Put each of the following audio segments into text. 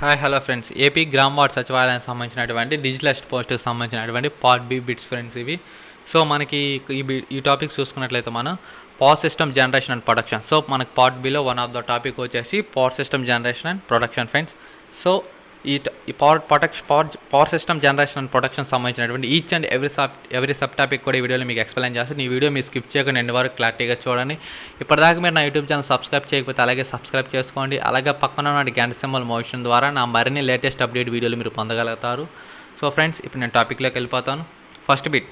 Hi hello friends, AP గ్రామ ward సచివాలయానికి సంబంధించినటువంటి డిజిటల్ అసిస్ట్ పోస్ట్కి సంబంధించినటువంటి పార్ట్ బి బిట్స్ ఫ్రెండ్స్ ఇవి. సో మనకి ఈ టాపిక్ చూసుకున్నట్లయితే మనం power system generation and production. So మనకి పార్ట్ బిలో వన్ ఆఫ్ ద టాపిక్ వచ్చేసి power system generation and production friends. So ఈ power system generation and production సంబంధించినటువంటి each and every subtopic కూడా ఈ వీడియోలో మీకు ఎక్స్ప్లెయిన్ చేస్తాను. ఈ వీడియో మీరు స్కిప్ చేయకుండా ఎండ్ వరకు క్లారిటీగా చూడండి. ఇప్పటిదాకా మీరు నా యూట్యూబ్ ఛానల్ సబ్స్క్రైబ్ చేయకపోతే అలాగే సబ్స్క్రైబ్ చేసుకోండి. అలాగే పక్కన ఉన్న గంట సింబల్ మోషన్ ద్వారా నా మరిన్ని లేటెస్ట్ అప్డేట్ వీడియోలు మీరు పొందగలుగుతారు. సో ఫ్రెండ్స్, ఇప్పుడు నేను టాపిక్లోకి వెళ్ళిపోతాను. First bit,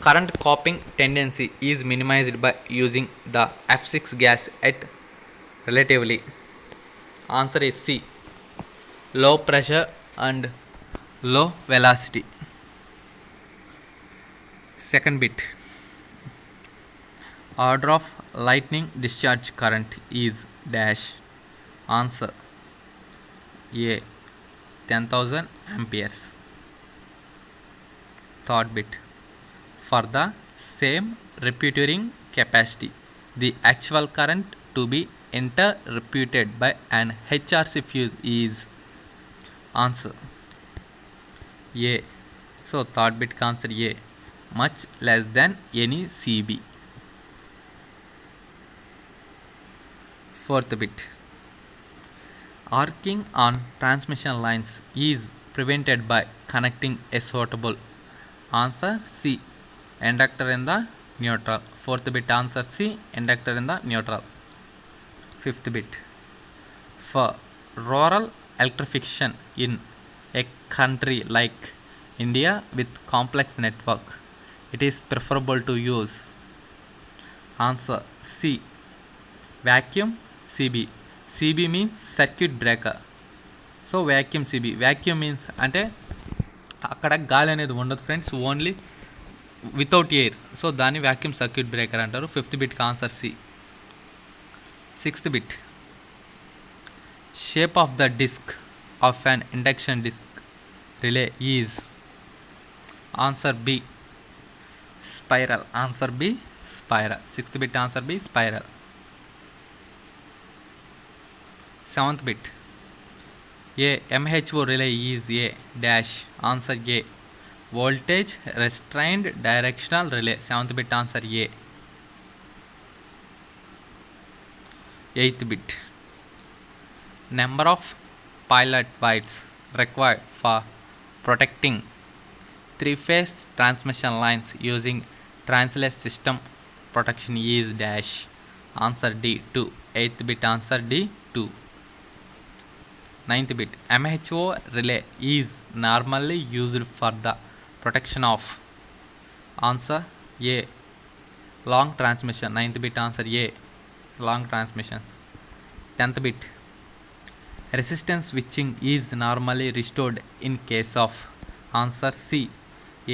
current copying tendency is minimized by using the F6 gas at relatively. Answer is C, low pressure and low velocity. Second bit, order of lightning discharge current is dash. Answer A, 10,000 amperes. Third bit, for the same repeating capacity, the actual current to be interrupted by an HRC fuse is. Answer A. So third bit answer A, much less than any CB. Fourth bit, arcing on transmission lines is prevented by connecting a suitable. Answer C, inductor in the neutral. Fourth bit answer C, inductor in the neutral. Fifth bit, for rural electrification in a country like India with complex network, it is preferable to use. Answer C, vacuum CB. CB means circuit breaker. So vacuum CB. Vacuum means అంటే అక్కడ గాలి అనేది ఉండదు friends, only without air. So దాన్ని vacuum circuit breaker అంటారు. Fifth బిట్కి answer C. Sixth bit, shape of the disc of an induction disc relay is. Answer B, spiral. Answer B, spiral. Sixth bit answer B, spiral. Seventh bit, a MHO relay is a dash. Answer A, voltage restrained directional relay. Seventh bit answer A. Eighth bit, number of pilot wires required for protecting three-phase transmission lines using transless system protection is dash. Answer D, 2. Eighth bit answer D, 2. Ninth bit, MHO relay is normally used for the protection of. Answer A, long transmission. Ninth bit answer A, long transmissions. 10th bit, resistance switching is normally restored in case of. Answer C,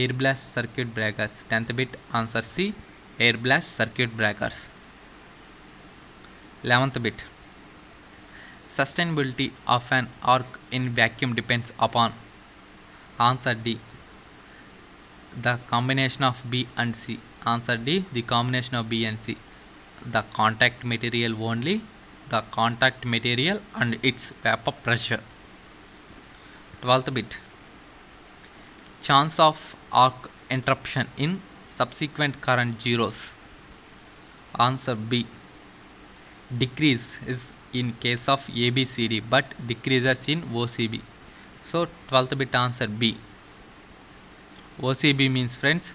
air blast circuit breakers. 10th bit answer C, air blast circuit breakers. 11th bit, sustainability of an arc in vacuum depends upon. Answer D, the combination of B and C. Answer D, the combination of B and C. The contact material only, the contact material and its vapor pressure. 12th bit, chance of arc interruption in subsequent current zeros. Answer B, decrease is in case of ABCD but decreases in OCB. So 12th bit answer B. OCB means friends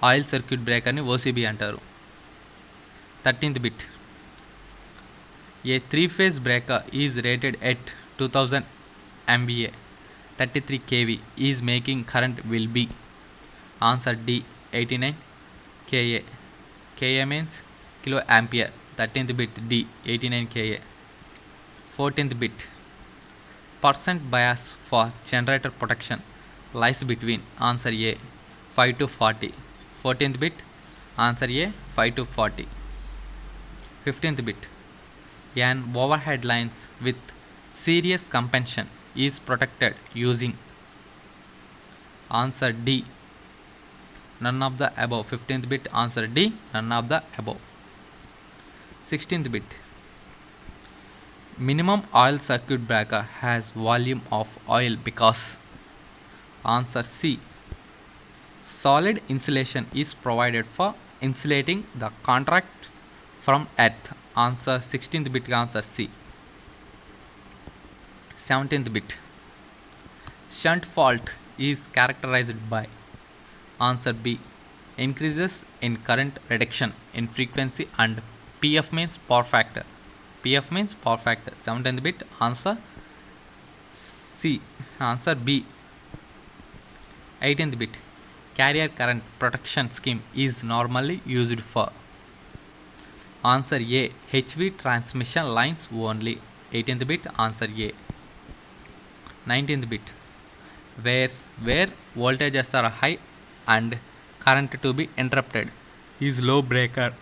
oil circuit బ్రేకర్ని OCB అంటారు. 13th bit, a three phase breaker is rated at 2000 MVA 33 kV is making current will be. Answer D, 89 kA. kA means kilo ampere. 13th bit D, 89 kA. 14th bit, percent bias for generator protection lies between. Answer A, 5 to 40. 14th bit answer A, 5 to 40. 15th bit, an overhead lines with series compensation is protected using. Answer D, none of the above. 15th bit answer D, none of the above. 16th bit, Minimum oil circuit breaker has volume of oil because answer C. Solid insulation is provided for insulating the contact from earth. Answer 16th bit answer C. 17th bit. Shunt fault is characterized by answer B. Increases in current reduction in frequency and PF means power factor. PF means power factor. 17th bit answer C. Answer B. 18th bit. Carrier current protection scheme is normally used for answer A. HV transmission lines only. 18th bit answer A. 19th bit. Where voltages are high and current to be interrupted is low breaker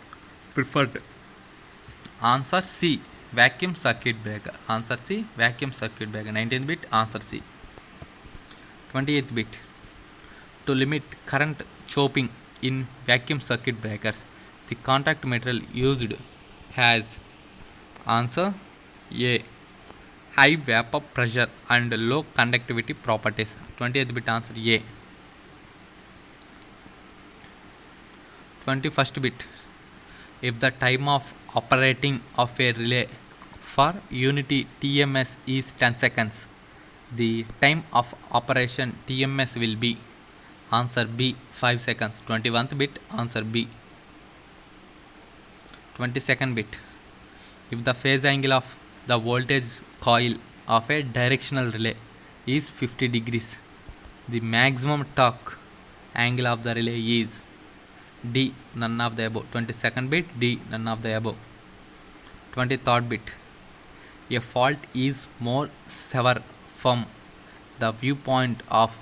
preferred. Answer C. Vacuum circuit breaker. Answer C. Vacuum circuit breaker. 19th bit answer C. 28th bit. To limit current chopping in vacuum circuit breakers, the contact material used has answer A. High vapor pressure and low conductivity properties. 20th bit answer A. 21st bit. If the time of operating of a relay for unity TMS is 10 seconds, the time of operation TMS will be answer B 5 seconds. 21st bit answer B. 22nd bit. If the phase angle of the voltage coil of a directional relay is 50 degrees, the maximum torque angle of the relay is D none of the above. 22nd bit D none of the above. 23rd bit. A fault is more severe from the viewpoint of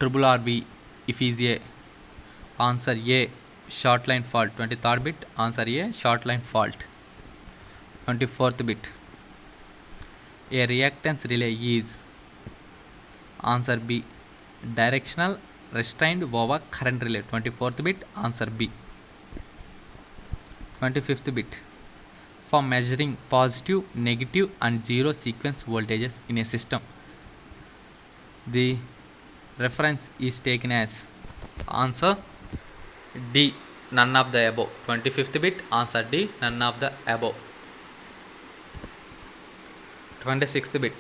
RRB if is a answer A short line fault. 23rd bit answer A short line fault. 24th bit. A reactance relay is answer B directional restrained over current relay. 24th bit answer B. 25th bit. For measuring positive, negative and zero sequence voltages in a system, the reference is taken as answer D none of the above. 25th bit answer D none of the above. 26th bit.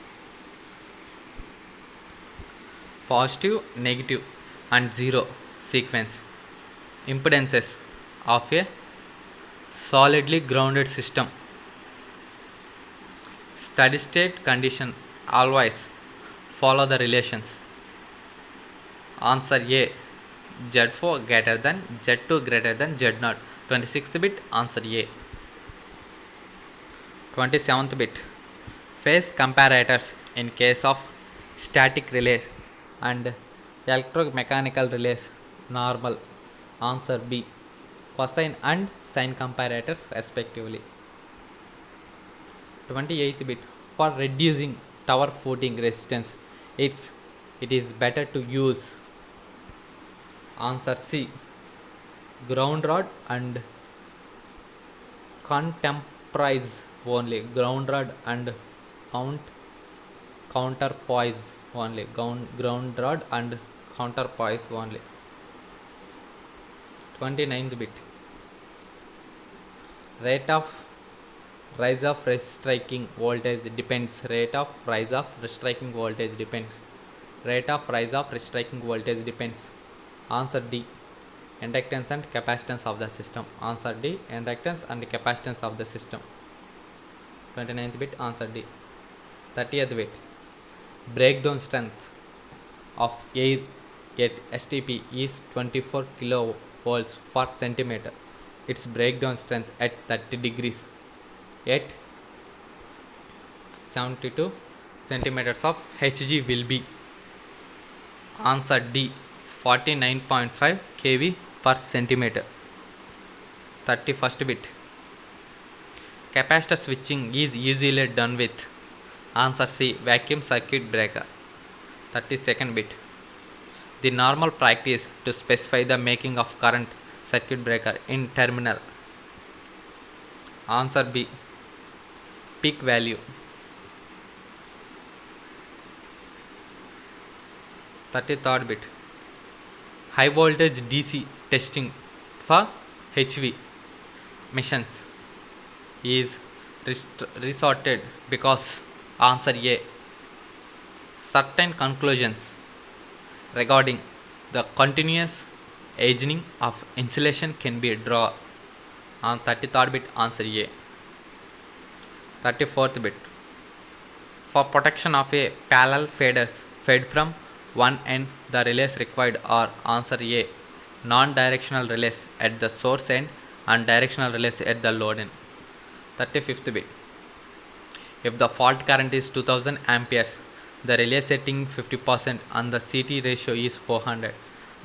Positive, negative and zero sequence impedances of a solidly grounded system. Steady state condition always follow the relations. Answer A Z4 greater than Z2 greater than Z0. 26th bit answer A. 27th bit. Phase comparators in case of static relays and electromechanical relays normal. Answer B. Cosine and sine comparators respectively. 28th bit. For reducing tower footing resistance, it is better to use answer C. Ground rod and counterpoise only. Ground rod and counterpoise only. Ground rod and counterpoise only. 29th bit. Rate of rise of striking voltage depends. Rate of rise of striking voltage depends. Rate of rise of striking voltage depends. Answer D. Inductance and capacitance of the system. Answer D. Inductance and capacitance of the system. 29th bit answer D. 30th bit. Breakdown strength of air at STP is 24 kilovolts per centimeter. Its breakdown strength at 30 degrees at 72 centimeters of Hg will be answer D 49.5 kV per centimeter. 31st bit. Capacitor switching is easily done with answer C vacuum circuit breaker. 32nd bit. The normal practice to specify the making of current circuit breaker in terminal. Answer B peak value. 33rd bit. High voltage DC testing for HV missions is resorted because answer A. Certain conclusions regarding the continuous aging of insulation can be drawn on 33rd bit, answer A. 34th bit. For protection of a parallel faders fed from one end, the relays required are answer A. Non-directional relays at the source end and directional relays at the load end. 35th bit. If the fault current is 2000 amperes, the relay setting 50% and the CT ratio is 400.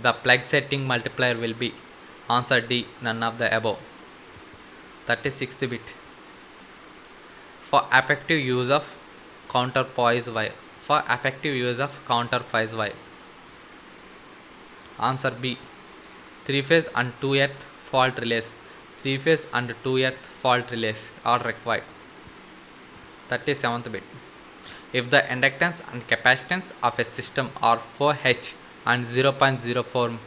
The plug setting multiplier will be answer D, none of the above. 36th bit. For effective use of counterpoise wire. For effective use of counterpoise wire, answer B. 3-phase and 2-earth fault relays. 3-phase and 2-earth fault relays are required. 37th bit. If the inductance and capacitance of a system are 4H and 0.04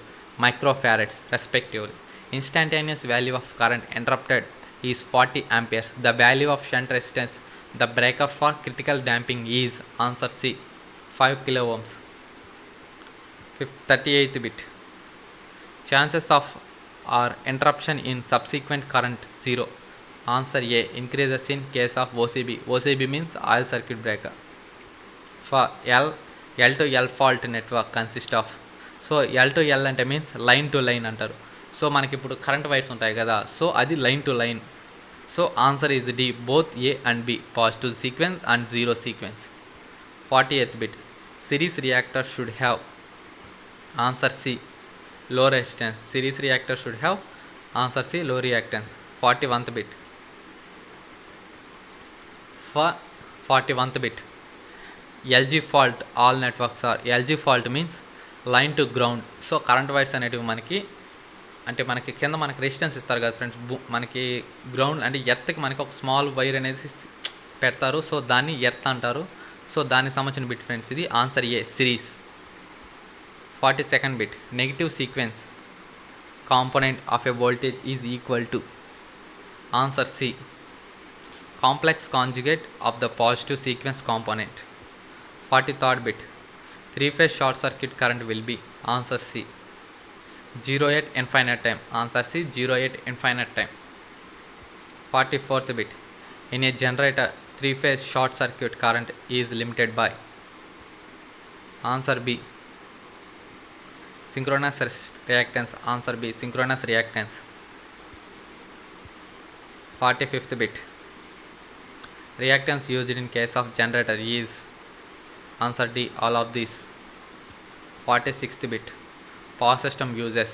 microfarads respectively, instantaneous value of current interrupted is 40 amperes. The value of shunt resistance, the breaker for critical damping, is answer C, 5 kilo ohms. 38th bit. Chances of or interruption in subsequent current 0. Answer A, increases in case of OCB. OCB means oil circuit breaker. For L to L fault network consists of, so L to L అంటే means line to line అంటారు. So మనకి ఇప్పుడు current wires ఉంటాయి కదా, so అది line to line. So answer is D, both A and B, positive sequence and zero sequence. 48th bit. Series reactor should have, answer C, low resistance. Series reactor should have, answer C, low reactance. 41th bit. For 41th bit. LG fault all networks are. LG fault means line to ground. So current wires అనేటివి మనకి అంటే మనకి కింద మనకి resistance ఇస్తారు కదా friends, మనకి ground అంటే ఎర్త్కి మనకి ఒక స్మాల్ వైర్ అనేది పెడతారు, సో దాన్ని ఎర్త్ అంటారు. సో దానికి సంబంధించిన బిట్ ఫ్రెండ్స్ ఇది, answer A, series. 42nd bit. Negative sequence component of a voltage is equal to, answer C, complex conjugate of the positive sequence component. 43rd bit. 3-phase short circuit current will be, answer C, 0 at infinite time. Answer C, 0 at infinite time. 44th bit. In a generator, 3-phase short circuit current is limited by, answer B, synchronous reactance. Answer B, synchronous reactance. 45th bit. Reactance used in case of generator is, answer D, all of these. 46th bit. Power system uses,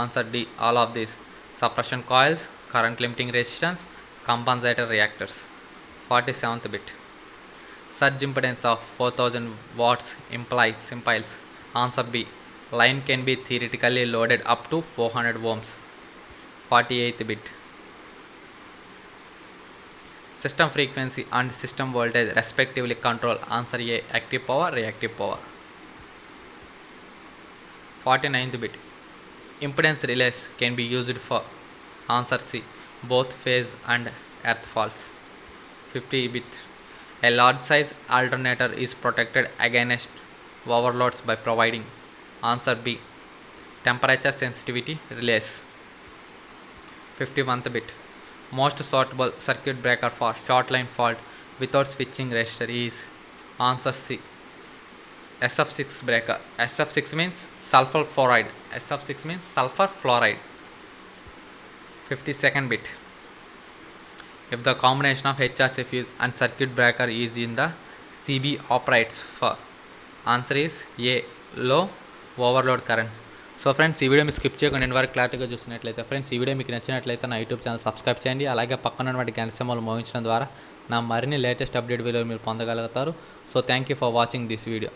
answer D, all of these. Suppression coils, current limiting resistance, compensator reactors. 47th bit. Surge impedance of 4000 watts implies, answer B, line can be theoretically loaded up to 400 ohms. 48th bit. System frequency and system voltage respectively control, answer A, active power, reactive power. 49th bit. Impedance relays can be used for, answer C, both phase and earth faults. 50 bit. A large size alternator is protected against overloads by providing, answer B, temperature sensitivity relays. 51st bit. Most suitable circuit breaker for short line fault without switching resistor is, answer C, SF6 breaker. SF6 means sulfur fluoride. SF6 means sulfur fluoride. 52nd bit. If the combination of HRC fuse and circuit breaker is in the CB operates for, answer is A, low overload current. So friends, ఈ video మీరు skip చేయకుండా నేను వరకు క్లారిటీగా చూసినట్లయితే friends, ఈ video మీకు నచ్చినట్లయితే నా యూట్యూబ్ ఛానల్ సబ్స్క్రైబ్ చేయండి. అలాగే పక్కన ఉన్నటువంటి గంట సింబల్ మోగించడం ద్వారా నా మరిన్ని లేటెస్ట్ అప్డేట్ వీడియోలు మీరు పొందగలుగుతారు. So thank you for watching this video.